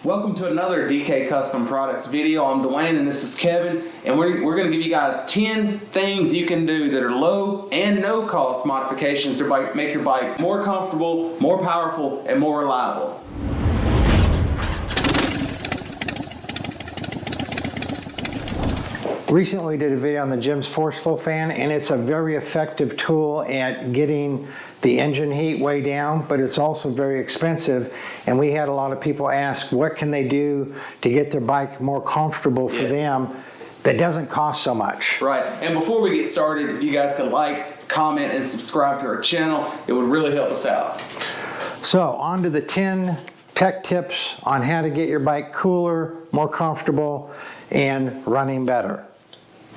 Welcome to another DK Custom Products video. I'm Dwayne and this is Kevin, and we're going to give you guys 10 things you can do that are low and no cost modifications to make your bike more comfortable, more powerful, and more reliable. Recently we did a video on the Jim's Force Flow fan, and it's a very effective tool at getting the engine heat way down, but it's also very expensive. And we had a lot of people ask, what can they do to get their bike more comfortable for them that doesn't cost so much? Right, and before we get started, if you guys could like, comment, and subscribe to our channel, it would really help us out. So on to the 10 tech tips on how to get your bike cooler, more comfortable, and running better.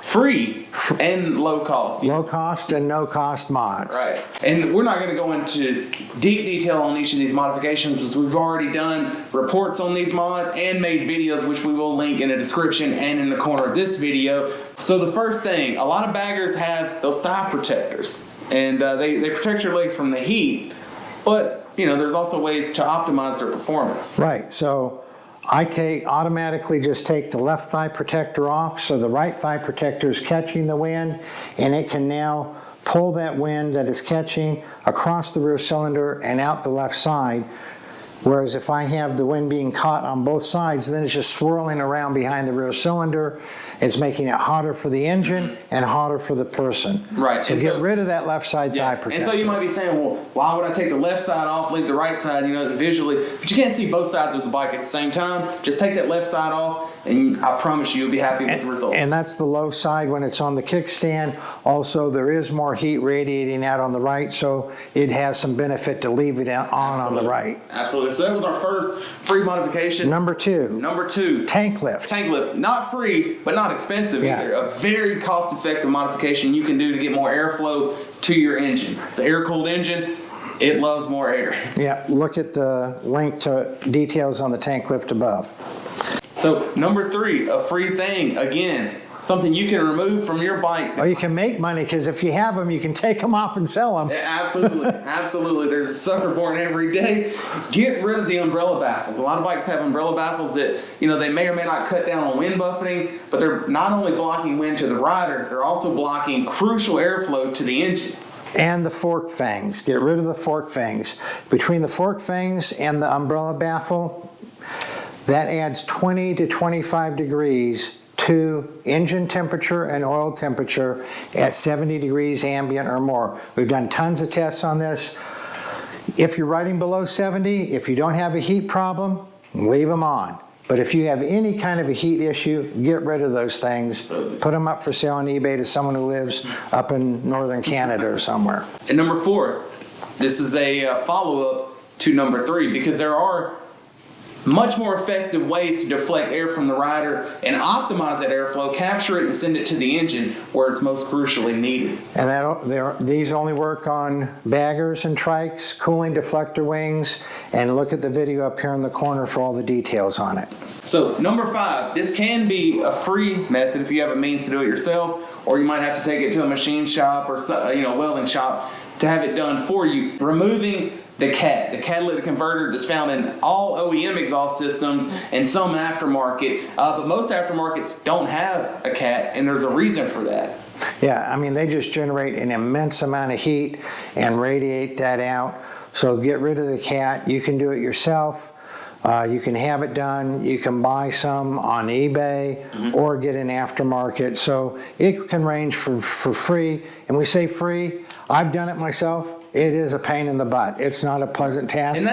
Free and low cost. Low cost and no cost mods. Right. And we're not going to go into deep detail on each of these modifications because we've already done reports on these mods and made videos, which we will link in the description and in the corner of this video. So the first thing, a lot of baggers have those thigh protectors, and they protect your legs from the heat, but you know, there's also ways to optimize their performance. Right. So I automatically just take the left thigh protector off, so the right thigh protector is catching the wind, and it can now pull that wind that is catching across the rear cylinder and out the left side. Whereas if I have the wind being caught on both sides, then it's just swirling around behind the rear cylinder. It's making it hotter for the engine and hotter for the person. Right. So get rid of that left side thigh protector. And so you might be saying, well, why would I take the left side off, leave the right side, you know, visually? But you can't see both sides of the bike at the same time. Just take that left side off, and I promise you'll be happy with the results. And that's the low side when it's on the kickstand. Also, there is more heat radiating out on the right, so it has some benefit to leave it on the right. Absolutely. So that was our first free modification. Number two. Number two. Tank lift. Tank lift. Not free, but not expensive either. A very cost-effective modification you can do to get more airflow to your engine. It's an air-cooled engine. It loves more air. Yeah, look at the link to details on the tank lift above. So number three, a free thing. Again, something you can remove from your bike. Or you can make money, because if you have them, you can take them off and sell them. Yeah, absolutely, absolutely. There's a sucker born every day. Get rid of the umbrella baffles. A lot of bikes have umbrella baffles that, you know, they may or may not cut down on wind buffeting, but they're not only blocking wind to the rider, they're also blocking crucial airflow to the engine. And the fork fangs. Get rid of the fork fangs. Between the fork fangs and the umbrella baffle, that adds 20 to 25 degrees to engine temperature and oil temperature at 70 degrees ambient or more. We've done tons of tests on this. If you're riding below 70, if you don't have a heat problem, leave them on. But if you have any kind of a heat issue, get rid of those things. Put them up for sale on eBay to someone who lives up in northern Canada or somewhere. And number four, this is a follow-up to number three, because there are much more effective ways to deflect air from the rider and optimize that airflow, capture it, and send it to the engine where it's most crucially needed. And these only work on baggers and trikes, cooling deflector wings, and look at the video up here in the corner for all the details on it. So number five, this can be a free method if you have a means to do it yourself, or you might have to take it to a machine shop or welding shop to have it done for you. Removing the CAT, the catalytic converter that's found in all OEM exhaust systems and some aftermarket, but most aftermarkets don't have a CAT, and there's a reason for that. Yeah, I mean, they just generate an immense amount of heat and radiate that out. So get rid of the CAT. You can do it yourself. You can have it done. You can buy some on eBay or get an aftermarket. So it can range for free. And we say free. I've done it myself. It is a pain in the butt. It's not a pleasant task. And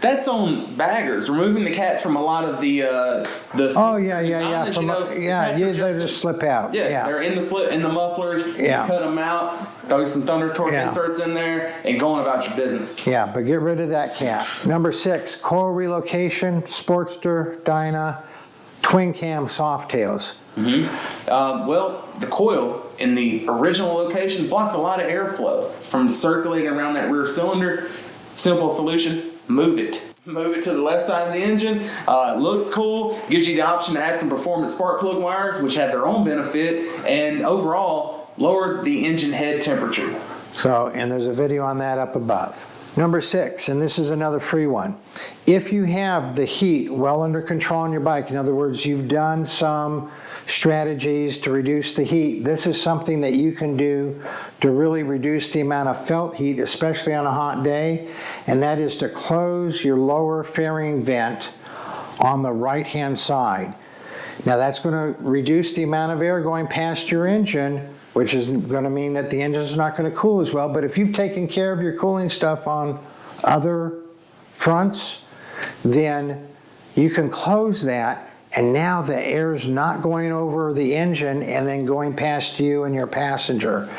that's on baggers. Removing the cats from a lot of the oh yeah. They just slip out. Yeah, they're in the mufflers. Yeah. You cut them out, throw some Thunder Torque inserts in there, and go on about your business. Yeah, but get rid of that cat. Number six, coil relocation, Sportster, Dyna, twin cam Softails. Well, the coil in the original location blocks a lot of airflow from circulating around that rear cylinder. Simple solution, move it. Move it to the left side of the engine. It looks cool, gives you the option to add some performance spark plug wires, which have their own benefit, and overall lower the engine head temperature. So, and there's a video on that up above. Number 6, and this is another free one. If you have the heat well under control on your bike, in other words, you've done some strategies to reduce the heat, this is something that you can do to really reduce the amount of felt heat, especially on a hot day, and that is to close your lower fairing vent on the right-hand side. Now that's going to reduce the amount of air going past your engine, which is going to mean that the engine's not going to cool as well. But if you've taken care of your cooling stuff on other fronts, then you can close that, and now the air is not going over the engine and then going past you and your passenger.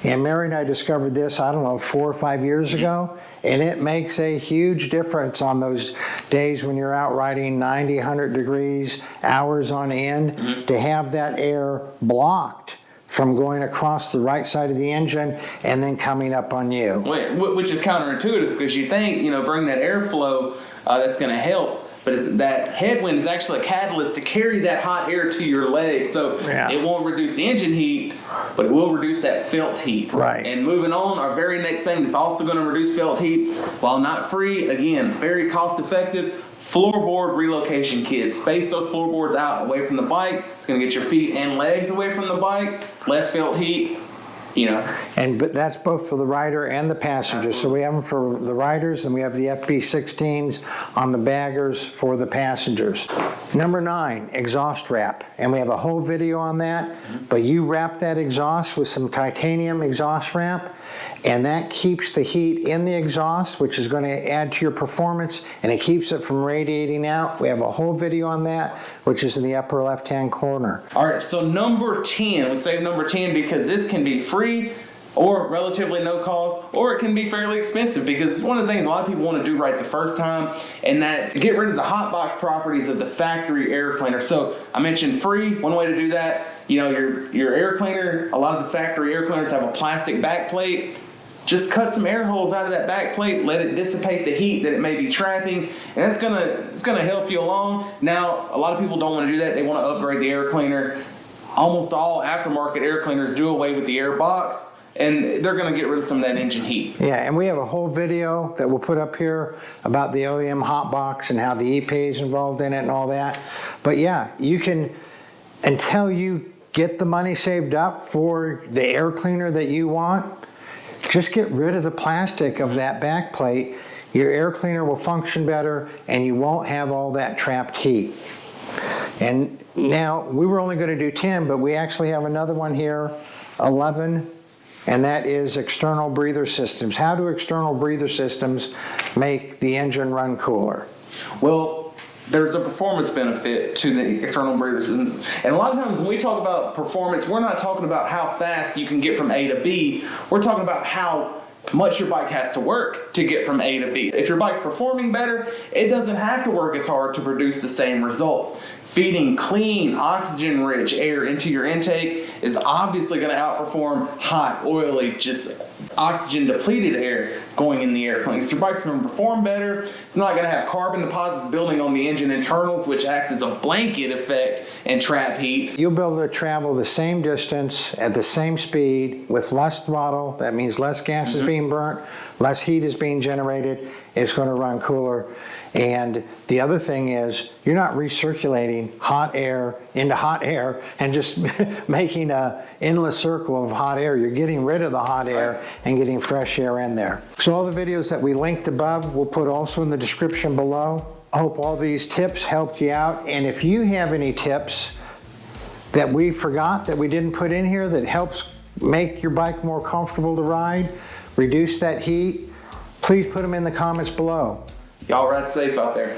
And Mary and I discovered this, I don't know, 4 or 5 years ago, and it makes a huge difference on those days when you're out riding 90, 100 degrees, hours on end, to have that air blocked from going across the right side of the engine and then coming up on you. Which is counterintuitive, because you think, bring that airflow, that's going to help. But that headwind is actually a catalyst to carry that hot air to your legs. So it won't reduce the engine heat, but it will reduce that felt heat. Right. And moving on, our very next thing that's also going to reduce felt heat, while not free, again, very cost effective, Floorboard Relocation Kit. Space those floorboards out away from the bike. It's going to get your feet and legs away from the bike, less felt heat. But that's both for the rider and the passenger. So we have them for the riders, and we have the FB16s on the baggers for the passengers. Number 9, exhaust wrap. And we have a whole video on that, but you wrap that exhaust with some titanium exhaust wrap, and that keeps the heat in the exhaust, which is going to add to your performance, and it keeps it from radiating out. We have a whole video on that, which is in the upper left-hand corner. All right, so number 10, we say number 10 because this can be free or relatively no cost, or it can be fairly expensive, because one of the things a lot of people want to do right the first time, and that's get rid of the hot box properties of the factory air cleaner. So I mentioned free. One way to do that, your air cleaner, a lot of the factory air cleaners have a plastic back plate. Just cut some air holes out of that back plate, let it dissipate the heat that it may be trapping, and it's gonna help you along. Now, a lot of people don't want to do that. They want to upgrade the air cleaner. Almost all aftermarket air cleaners do away with the air box, and they're going to get rid of some of that engine heat. Yeah, and we have a whole video that we'll put up here about the OEM hot box and how the EPA is involved in it and all that. But yeah, you can, until you get the money saved up for the air cleaner that you want, just get rid of the plastic of that back plate. Your air cleaner will function better, and you won't have all that trapped heat. And now, we were only going to do 10, but we actually have another one here, 11, and that is external breather systems. How do external breather systems make the engine run cooler? Well, there's a performance benefit to the external breather systems. And a lot of times when we talk about performance, we're not talking about how fast you can get from A to B. We're talking about how much your bike has to work to get from A to B. If your bike's performing better, it doesn't have to work as hard to produce the same results. Feeding clean, oxygen-rich air into your intake is obviously going to outperform hot, oily, just oxygen-depleted air going in the air cleaner. So your bike's going to perform better. It's not going to have carbon deposits building on the engine internals, which act as a blanket effect and trap heat. You'll be able to travel the same distance at the same speed with less throttle. That means less gas is being burnt, less heat is being generated. It's going to run cooler. And the other thing is, you're not recirculating hot air into hot air and just making an endless circle of hot air. You're getting rid of the hot air and getting fresh air in there. So all the videos that we linked above, we'll put also in the description below. I hope all these tips helped you out. And if you have any tips that we forgot, that we didn't put in here, that helps make your bike more comfortable to ride, reduce that heat, please put them in the comments below. Y'all ride safe out there.